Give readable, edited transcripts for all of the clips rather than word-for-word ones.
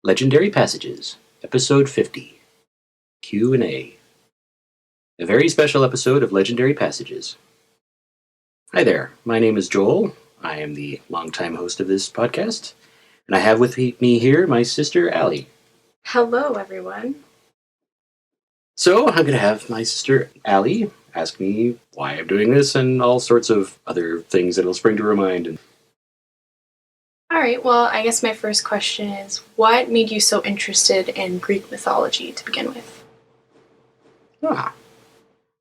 Legendary Passages, Episode 50, Q&A. A very special episode of Legendary Passages. Hi there, my name is Joel. I am the longtime host of this podcast, and I have with me here my sister, Allie. Hello, everyone. So, I'm going to have my sister, Allie, ask me why I'm doing this and all sorts of other things that it'll spring to her mind. All right, well, I guess my first question is, what made you so interested in Greek mythology to begin with?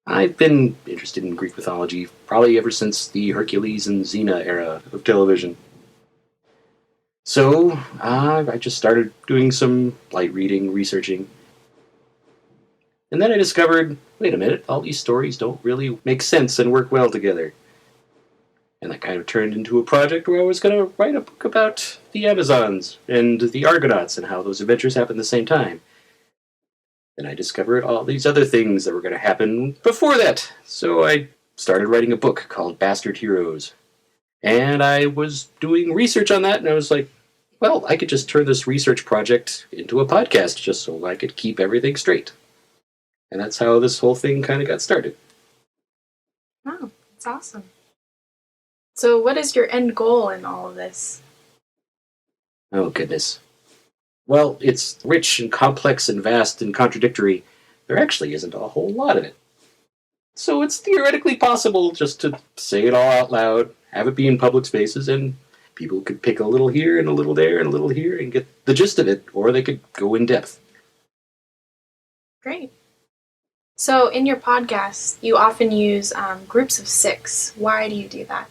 I've been interested in Greek mythology probably ever since the Hercules and Xena era of television. So, I just started doing some light reading, researching. And then I discovered, wait a minute, all these stories don't really make sense and work well together. And that kind of turned into a project where I was going to write a book about the Amazons and the Argonauts and how those adventures happened at the same time. Then I discovered all these other things that were going to happen before that. So I started writing a book called Bastard Heroes. And I was doing research on that, and I was like, well, I could just turn this research project into a podcast just so I could keep everything straight. And that's how this whole thing kind of got started. Oh, that's awesome. So what is your end goal in all of this? Oh, goodness. Well, it's rich and complex and vast and contradictory. There actually isn't a whole lot of it. So it's theoretically possible just to say it all out loud, have it be in public spaces, and people could pick a little here and a little there and a little here and get the gist of it, or they could go in depth. Great. So in your podcast, you often use groups of 6. Why do you do that?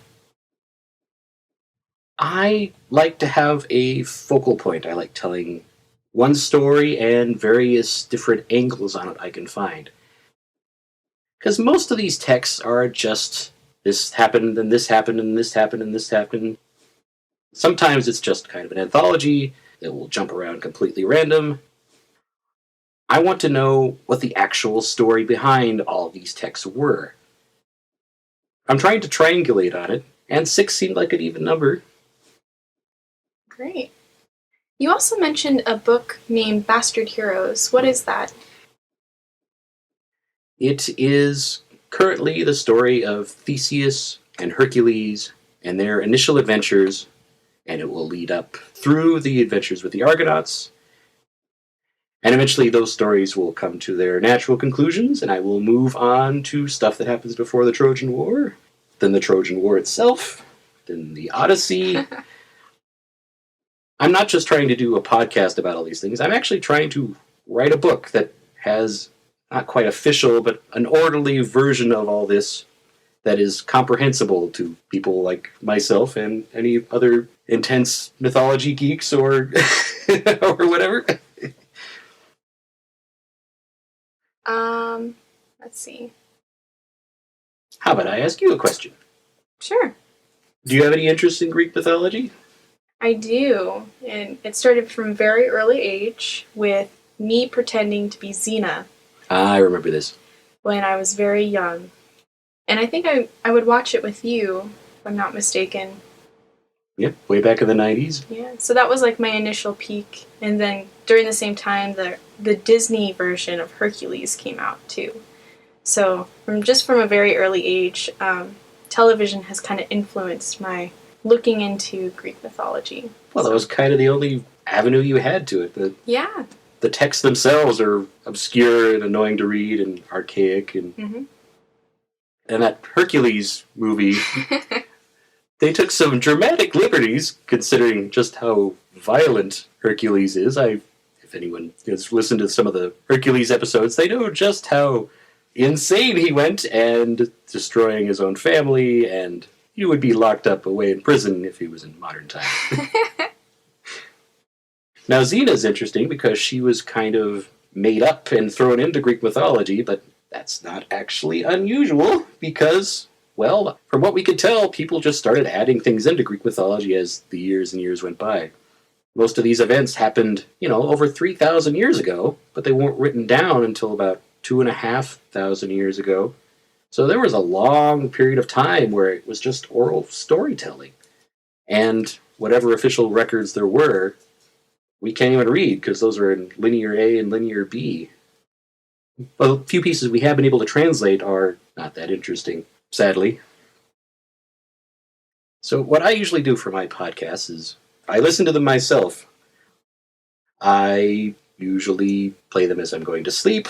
I like to have a focal point. I like telling one story and various different angles on it I can find. Because most of these texts are just, this happened, and this happened, and this happened, and this happened. Sometimes it's just kind of an anthology that will jump around completely random. I want to know what the actual story behind all of these texts were. I'm trying to triangulate on it, and 6 seemed like an even number. Great. You also mentioned a book named Bastard Heroes. What is that? It is currently the story of Theseus and Hercules and their initial adventures, and it will lead up through the adventures with the Argonauts. And eventually those stories will come to their natural conclusions, and I will move on to stuff that happens before the Trojan War, then the Trojan War itself, then the Odyssey. I'm not just trying to do a podcast about all these things. I'm actually trying to write a book that has, not quite official, but an orderly version of all this that is comprehensible to people like myself and any other intense mythology geeks or or whatever. Let's see. How about I ask you a question? Sure. Do you have any interest in Greek mythology? I do, and it started from a very early age with me pretending to be Xena I remember this. when I was very young. And I think I would watch it with you, if I'm not mistaken. Yep, way back in the 90s. Yeah, so that was like my initial peak. And then during the same time, the Disney version of Hercules came out too. So from a very early age, television has kind of influenced my looking into Greek mythology. Well, that was kind of the only avenue you had to it. Yeah. The texts themselves are obscure and annoying to read and archaic. And that Hercules movie, they took some dramatic liberties, considering just how violent Hercules is. If anyone has listened to some of the Hercules episodes, they know just how insane he went and destroying his own family, and he would be locked up away in prison if he was in modern times. Now, Xena's interesting because she was kind of made up and thrown into Greek mythology, but that's not actually unusual because, well, from what we could tell, people just started adding things into Greek mythology as the years and years went by. Most of these events happened, over 3,000 years ago, but they weren't written down until about 2,500 years ago. So there was a long period of time where it was just oral storytelling. And whatever official records there were we can't even read because those are in linear A and linear B. Well, the few pieces we have been able to translate are not that interesting, sadly. So what I usually do for my podcasts is I listen to them myself. I usually play them as I'm going to sleep.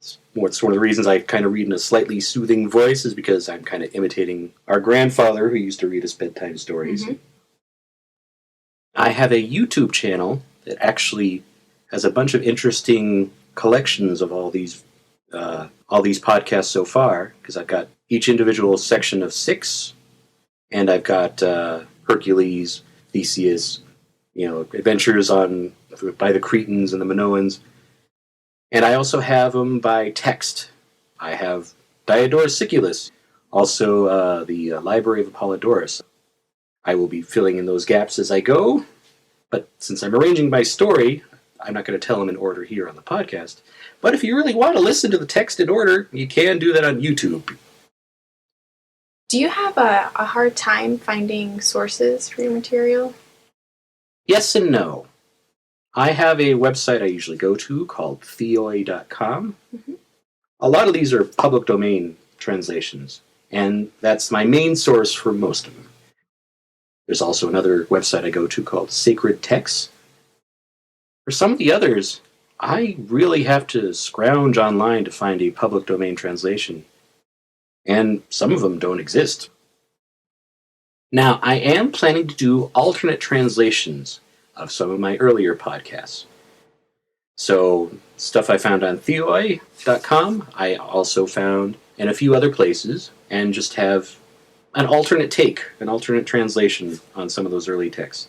It's one of the reasons I kind of read in a slightly soothing voice is because I'm kind of imitating our grandfather who used to read us bedtime stories. Mm-hmm. I have a YouTube channel that actually has a bunch of interesting collections of all these podcasts so far, because I've got each individual section of 6, and I've got Hercules, Theseus, adventures by the Cretans and the Minoans, and I also have them by text. I have Diodorus Siculus, also the Library of Apollodorus. I will be filling in those gaps as I go, but since I'm arranging my story, I'm not going to tell them in order here on the podcast. But if you really want to listen to the text in order, you can do that on YouTube. Do you have a hard time finding sources for your material? Yes and no. I have a website I usually go to called theoi.com. Mm-hmm. A lot of these are public domain translations, and that's my main source for most of them. There's also another website I go to called Sacred Texts. For some of the others, I really have to scrounge online to find a public domain translation, and some of them don't exist. Now, I am planning to do alternate translations of some of my earlier podcasts. So, stuff I found on theoi.com, I also found in a few other places, and just have an alternate take, an alternate translation on some of those early texts.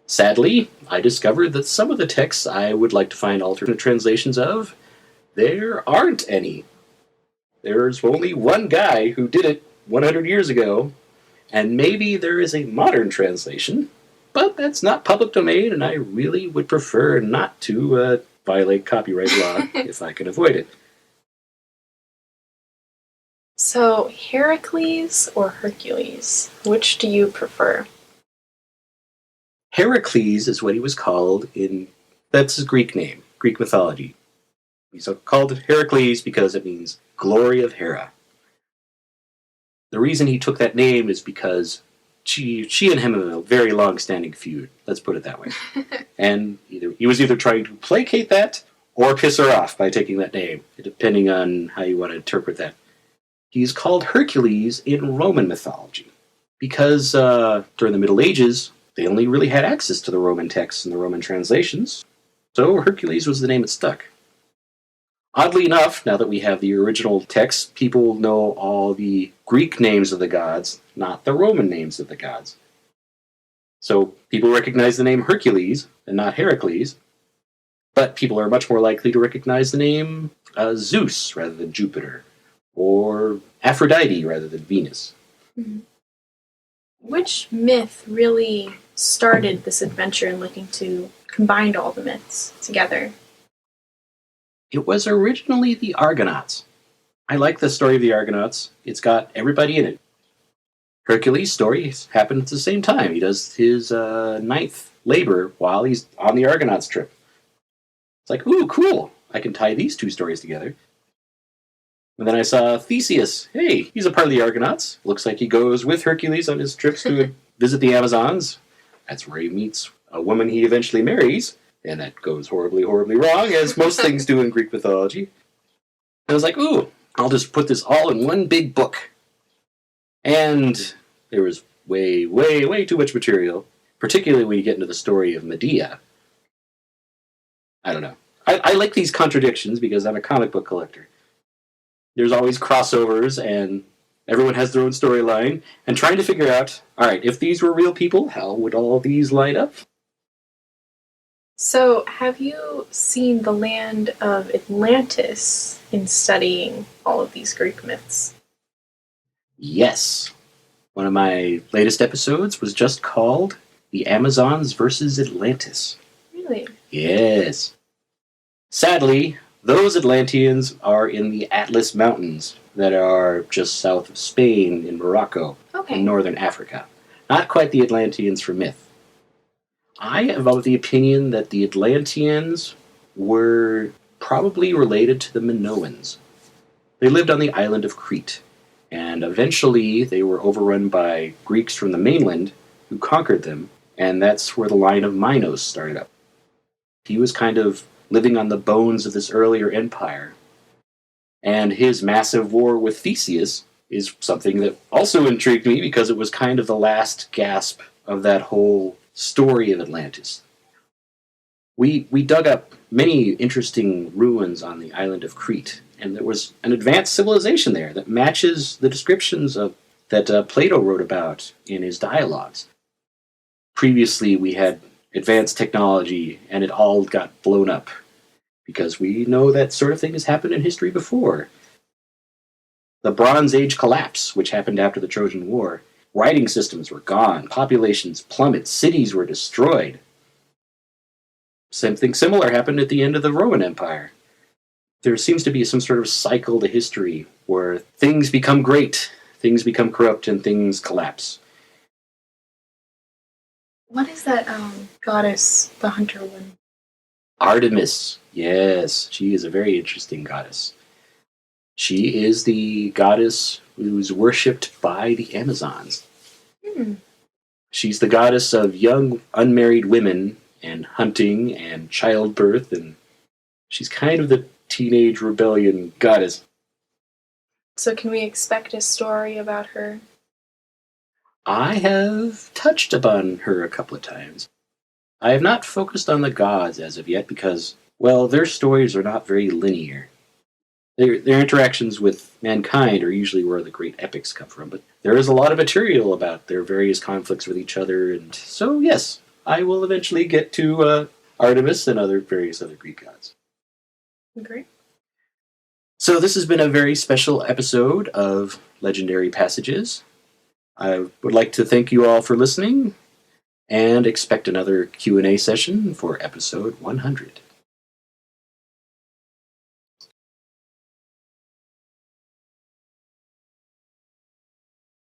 Sadly, I discovered that some of the texts I would like to find alternate translations of, there aren't any. There's only one guy who did it 100 years ago, and maybe there is a modern translation, but that's not public domain, and I really would prefer not to violate copyright law if I can avoid it. So, Heracles or Hercules? Which do you prefer? Heracles is what he was called that's his Greek name, Greek mythology. He's called Heracles because it means glory of Hera. The reason he took that name is because she and him have a very long-standing feud. Let's put it that way. And he was either trying to placate that or piss her off by taking that name, depending on how you want to interpret that. He's called Hercules in Roman mythology because during the Middle Ages, they only really had access to the Roman texts and the Roman translations, so Hercules was the name that stuck. Oddly enough, now that we have the original text, people know all the Greek names of the gods, not the Roman names of the gods. So people recognize the name Hercules and not Heracles, but people are much more likely to recognize the name Zeus rather than Jupiter, or Aphrodite rather than Venus. Mm-hmm. Which myth really started this adventure in looking to combine all the myths together? It was originally the Argonauts. I like the story of the Argonauts. It's got everybody in it. Hercules' story happened at the same time. He does his 9th labor while he's on the Argonauts trip. It's like, ooh, cool. I can tie these two stories together. And then I saw Theseus. Hey, he's a part of the Argonauts. Looks like he goes with Hercules on his trips to visit the Amazons. That's where he meets a woman he eventually marries. And that goes horribly, horribly wrong, as most things do in Greek mythology. And I was like, ooh, I'll just put this all in one big book. And there was way, way, way too much material, particularly when you get into the story of Medea. I don't know. I like these contradictions because I'm a comic book collector. There's always crossovers, and everyone has their own storyline, and trying to figure out, all right, if these were real people, how would all these line up? So, have you seen the land of Atlantis in studying all of these Greek myths? Yes. One of my latest episodes was just called The Amazons versus Atlantis. Really? Yes. Sadly, those Atlanteans are in the Atlas Mountains that are just south of Spain in Morocco, in northern Africa. Not quite the Atlanteans from myth. I am of the opinion that the Atlanteans were probably related to the Minoans. They lived on the island of Crete, and eventually they were overrun by Greeks from the mainland who conquered them, and that's where the line of Minos started up. He was kind of living on the bones of this earlier empire, and his massive war with Theseus is something that also intrigued me because it was kind of the last gasp of that whole story of Atlantis. We dug up many interesting ruins on the island of Crete, and there was an advanced civilization there that matches the descriptions that Plato wrote about in his dialogues. Previously, we had advanced technology, and it all got blown up, because we know that sort of thing has happened in history before. The Bronze Age collapse, which happened after the Trojan War, writing systems were gone, populations plummeted, cities were destroyed. Something similar happened at the end of the Roman Empire. There seems to be some sort of cycle to history where things become great, things become corrupt, and things collapse. What is that goddess, the hunter one? Artemis, yes, she is a very interesting goddess. She is the goddess who's worshipped by the Amazons. She's the goddess of young, unmarried women and hunting and childbirth, and she's kind of the teenage rebellion goddess. So can we expect a story about her? I have touched upon her a couple of times. I have not focused on the gods as of yet because, well, their stories are not very linear. Their interactions with mankind are usually where the great epics come from, but there is a lot of material about their various conflicts with each other, and so, yes, I will eventually get to Artemis and various other Greek gods. Great. So this has been a very special episode of Legendary Passages. I would like to thank you all for listening, and expect another Q&A session for episode 100.